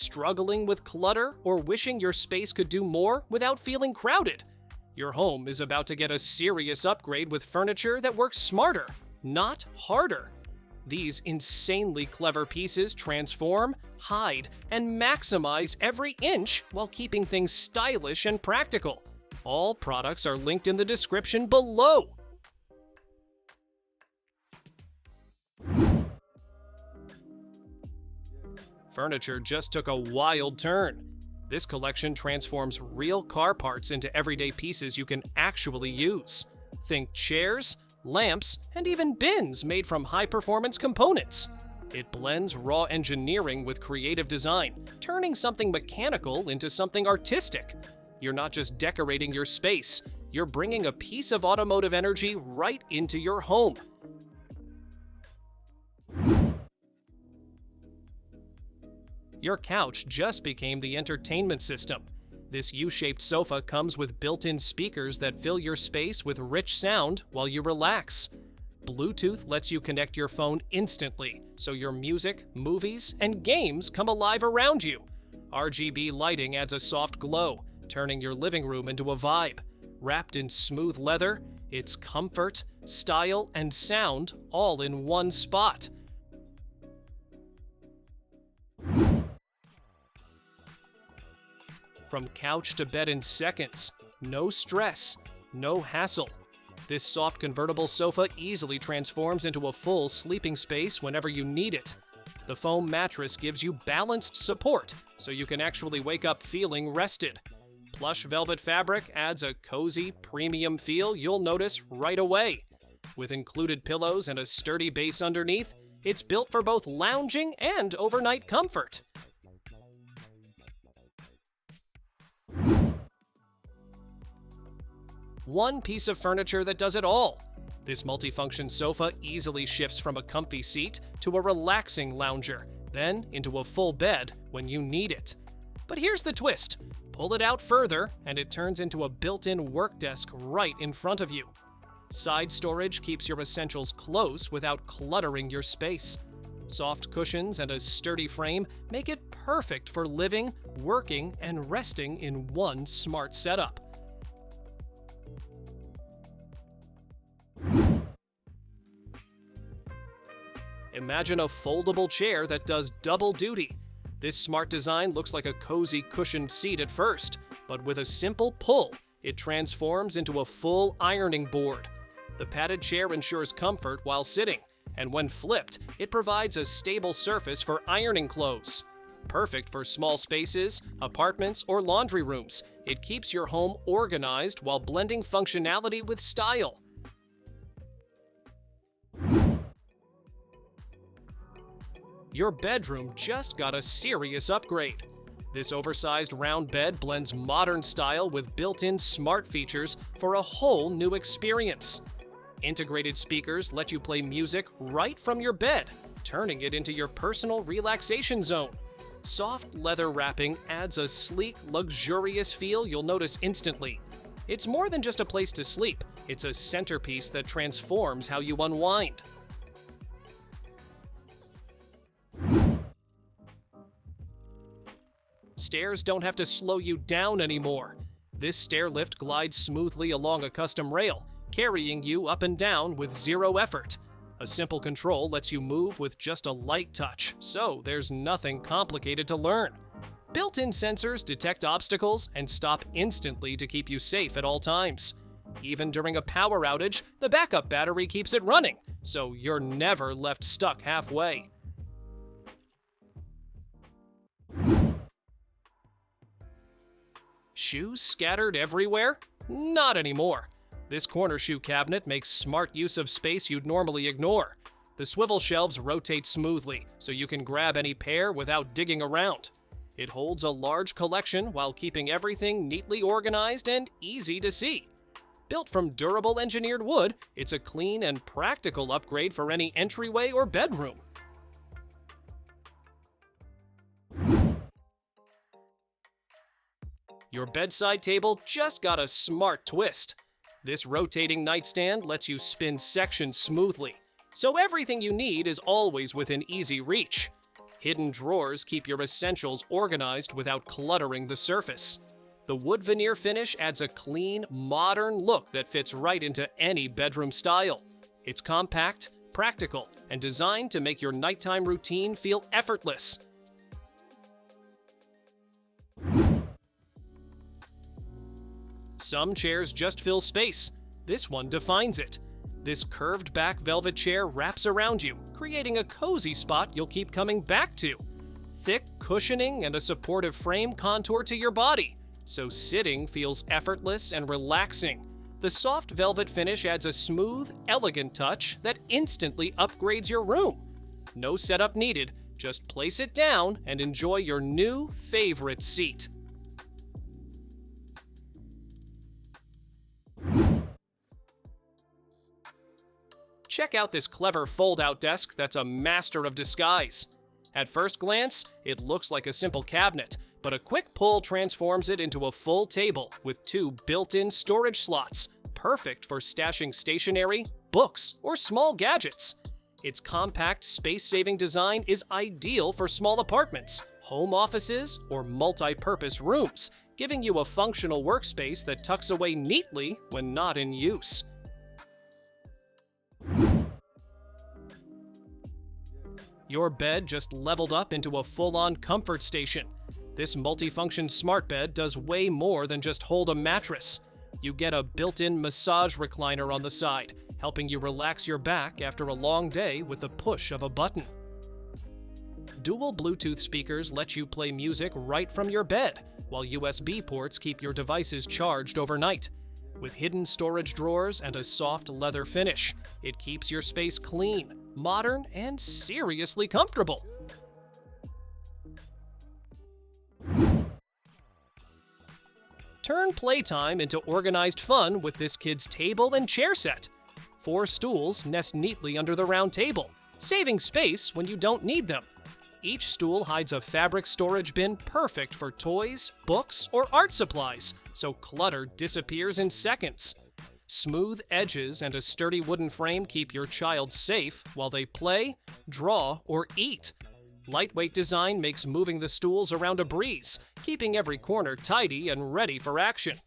Struggling with clutter or wishing your space could do more without feeling crowded? Your home is about to get a serious upgrade with furniture that works smarter, not harder. These insanely clever pieces transform, hide, and maximize every inch while keeping things stylish and practical. All products are linked in the description below. Furniture just took a wild turn. This collection transforms real car parts into everyday pieces you can actually use. Think chairs, lamps, and even bins made from high-performance components. It blends raw engineering with creative design, turning something mechanical into something artistic. You're not just decorating your space, you're bringing a piece of automotive energy right into your home. Your couch just became the entertainment system. This U-shaped sofa comes with built-in speakers that fill your space with rich sound while you relax. Bluetooth lets you connect your phone instantly, so your music, movies, and games come alive around you. RGB lighting adds a soft glow, turning your living room into a vibe. Wrapped in smooth leather, it's comfort, style, and sound all in one spot. From couch to bed in seconds, no stress, no hassle. This soft convertible sofa easily transforms into a full sleeping space whenever you need it. The foam mattress gives you balanced support, so you can actually wake up feeling rested. Plush velvet fabric adds a cozy, premium feel you'll notice right away. With included pillows and a sturdy base underneath, it's built for both lounging and overnight comfort. One piece of furniture that does it all. This multifunction sofa easily shifts from a comfy seat to a relaxing lounger, then into a full bed when you need it. But here's the twist. Pull it out further, and it turns into a built-in work desk right in front of you. Side storage keeps your essentials close without cluttering your space. Soft cushions and a sturdy frame make it perfect for living, working, and resting in one smart setup. Imagine a foldable chair that does double duty. This smart design looks like a cozy cushioned seat at first, but with a simple pull, it transforms into a full ironing board. The padded chair ensures comfort while sitting, and when flipped, it provides a stable surface for ironing clothes. Perfect for small spaces, apartments, or laundry rooms, it keeps your home organized while blending functionality with style. Your bedroom just got a serious upgrade. This oversized round bed blends modern style with built-in smart features for a whole new experience. Integrated speakers let you play music right from your bed, turning it into your personal relaxation zone. Soft leather wrapping adds a sleek, luxurious feel you'll notice instantly. It's more than just a place to sleep, it's a centerpiece that transforms how you unwind. Stairs don't have to slow you down anymore. This stair lift glides smoothly along a custom rail, carrying you up and down with zero effort. A simple control lets you move with just a light touch, so there's nothing complicated to learn. Built-in sensors detect obstacles and stop instantly to keep you safe at all times. Even during a power outage, the backup battery keeps it running, so you're never left stuck halfway. Shoes scattered everywhere? Not anymore. This corner shoe cabinet makes smart use of space you'd normally ignore. The swivel shelves rotate smoothly, so you can grab any pair without digging around. It holds a large collection while keeping everything neatly organized and easy to see. Built from durable engineered wood, it's a clean and practical upgrade for any entryway or bedroom. Your bedside table just got a smart twist. This rotating nightstand lets you spin sections smoothly, so everything you need is always within easy reach. Hidden drawers keep your essentials organized without cluttering the surface. The wood veneer finish adds a clean, modern look that fits right into any bedroom style. It's compact, practical, and designed to make your nighttime routine feel effortless. Some chairs just fill space. This one defines it. This curved back velvet chair wraps around you, creating a cozy spot you'll keep coming back to. Thick cushioning and a supportive frame contour to your body, so sitting feels effortless and relaxing. The soft velvet finish adds a smooth, elegant touch that instantly upgrades your room. No setup needed, just place it down and enjoy your new favorite seat. Check out this clever fold-out desk that's a master of disguise. At first glance, it looks like a simple cabinet, but a quick pull transforms it into a full table with 2 built-in storage slots, perfect for stashing stationery, books, or small gadgets. Its compact, space-saving design is ideal for small apartments, home offices, or multi-purpose rooms, giving you a functional workspace that tucks away neatly when not in use. Your bed just leveled up into a full-on comfort station. This multifunction smart bed does way more than just hold a mattress. You get a built-in massage recliner on the side, helping you relax your back after a long day with the push of a button. Dual Bluetooth speakers let you play music right from your bed, while USB ports keep your devices charged overnight. With hidden storage drawers and a soft leather finish, it keeps your space clean, modern, and seriously comfortable. Turn playtime into organized fun with this kid's table and chair set. 4 stools nest neatly under the round table, saving space when you don't need them. Each stool hides a fabric storage bin perfect for toys, books, or art supplies, so clutter disappears in seconds. Smooth edges and a sturdy wooden frame keep your child safe while they play, draw, or eat. Lightweight design makes moving the stools around a breeze, keeping every corner tidy and ready for action.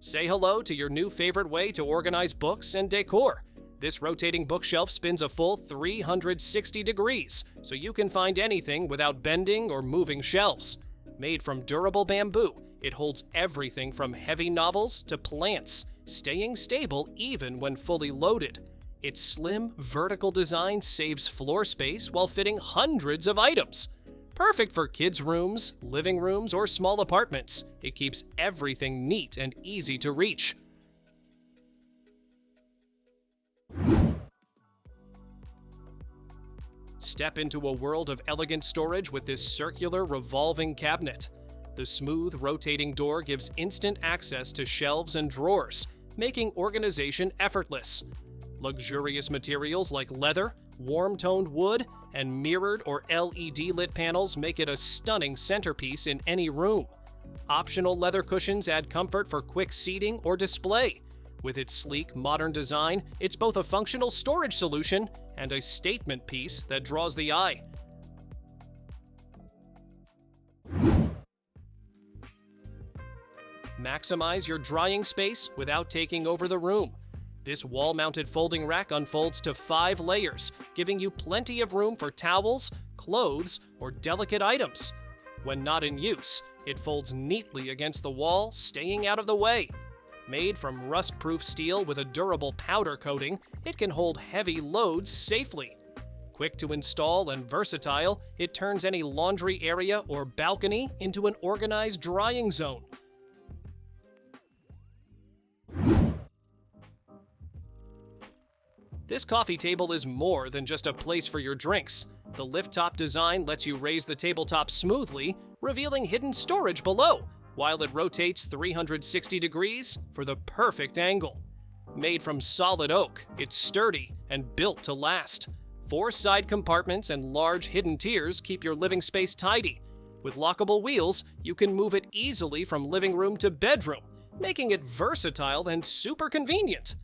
Say hello to your new favorite way to organize books and decor. This rotating bookshelf spins a full 360 degrees, so you can find anything without bending or moving shelves. Made from durable bamboo, it holds everything from heavy novels to plants, staying stable even when fully loaded. Its slim, vertical design saves floor space while fitting hundreds of items. Perfect for kids' rooms, living rooms, or small apartments. It keeps everything neat and easy to reach. Step into a world of elegant storage with this circular revolving cabinet. The smooth, rotating door gives instant access to shelves and drawers, making organization effortless. Luxurious materials like leather, warm-toned wood, and mirrored or LED-lit panels make it a stunning centerpiece in any room. Optional leather cushions add comfort for quick seating or display. With its sleek, modern design, it's both a functional storage solution and a statement piece that draws the eye. Maximize your drying space without taking over the room. This wall-mounted folding rack unfolds to 5 layers, giving you plenty of room for towels, clothes, or delicate items. When not in use, it folds neatly against the wall, staying out of the way. Made from rust-proof steel with a durable powder coating, it can hold heavy loads safely. Quick to install and versatile, it turns any laundry area or balcony into an organized drying zone. This coffee table is more than just a place for your drinks. The lift-top design lets you raise the tabletop smoothly, revealing hidden storage below, while it rotates 360 degrees for the perfect angle. Made from solid oak, it's sturdy and built to last. 4 side compartments and large hidden tiers keep your living space tidy. With lockable wheels, you can move it easily from living room to bedroom, making it versatile and super convenient.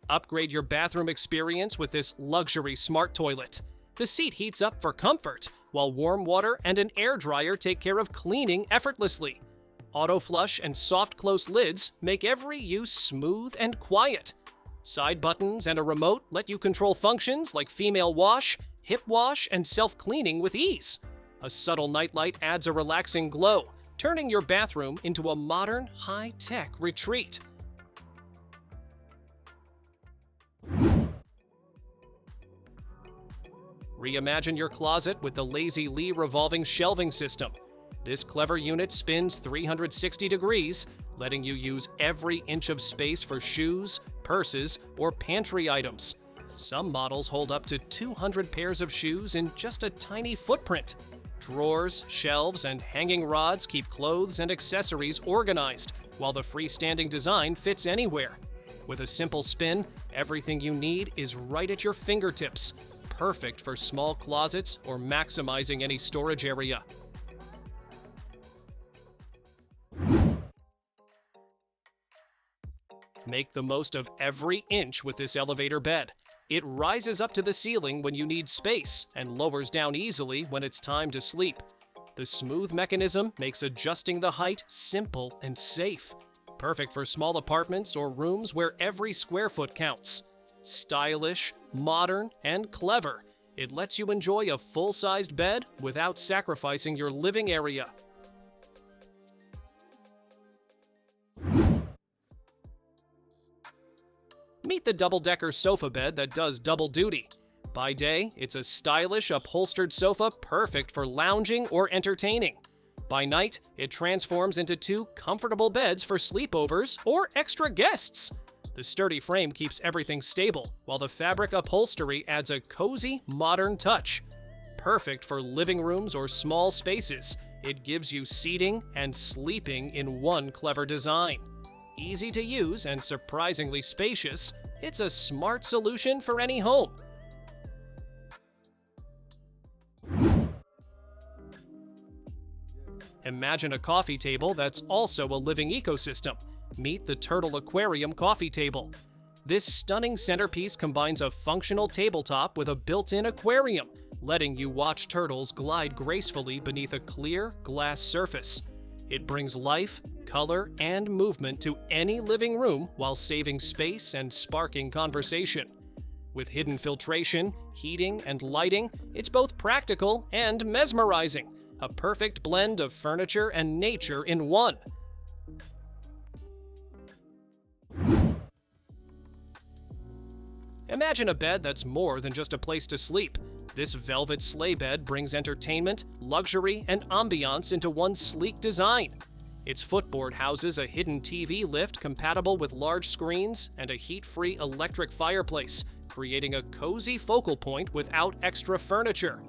Upgrade your bathroom experience with this luxury smart toilet. The seat heats up for comfort, while warm water and an air dryer take care of cleaning effortlessly. Auto flush and soft close lids make every use smooth and quiet. Side buttons and a remote let you control functions like female wash, hip wash, and self-cleaning with ease. A subtle nightlight adds a relaxing glow, turning your bathroom into a modern, high-tech retreat. Reimagine your closet with the Lazy Lee revolving shelving system. This clever unit spins 360 degrees, letting you use every inch of space for shoes, purses, or pantry items. Some models hold up to 200 pairs of shoes in just a tiny footprint. Drawers, shelves, and hanging rods keep clothes and accessories organized, while the freestanding design fits anywhere. With a simple spin, everything you need is right at your fingertips. Perfect for small closets or maximizing any storage area. Make the most of every inch with this elevator bed. It rises up to the ceiling when you need space and lowers down easily when it's time to sleep. The smooth mechanism makes adjusting the height simple and safe. Perfect for small apartments or rooms where every square foot counts. Stylish, modern, and clever, it lets you enjoy a full-sized bed without sacrificing your living area. Meet the double-decker sofa bed that does double duty. By day, it's a stylish, upholstered sofa perfect for lounging or entertaining. By night, it transforms into two comfortable beds for sleepovers or extra guests. The sturdy frame keeps everything stable, while the fabric upholstery adds a cozy, modern touch. Perfect for living rooms or small spaces, it gives you seating and sleeping in one clever design. Easy to use and surprisingly spacious, it's a smart solution for any home. Imagine a coffee table that's also a living ecosystem. Meet the Turtle Aquarium coffee table. This stunning centerpiece combines a functional tabletop with a built-in aquarium, letting you watch turtles glide gracefully beneath a clear glass surface. It brings life, color, and movement to any living room while saving space and sparking conversation. With hidden filtration, heating, and lighting, it's both practical and mesmerizing. A perfect blend of furniture and nature in one. Imagine a bed that's more than just a place to sleep. This velvet sleigh bed brings entertainment, luxury, and ambiance into one sleek design. Its footboard houses a hidden TV lift compatible with large screens and a heat-free electric fireplace, creating a cozy focal point without extra furniture.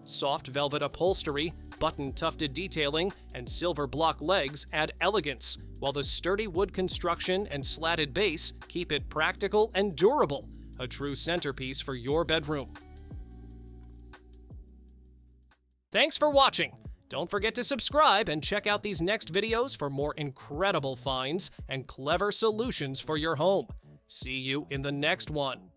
Soft velvet upholstery, button-tufted detailing, and silver block legs add elegance, while the sturdy wood construction and slatted base keep it practical and durable, a true centerpiece for your bedroom. Thanks for watching! Don't forget to subscribe and check out these next videos for more incredible finds and clever solutions for your home. See you in the next one.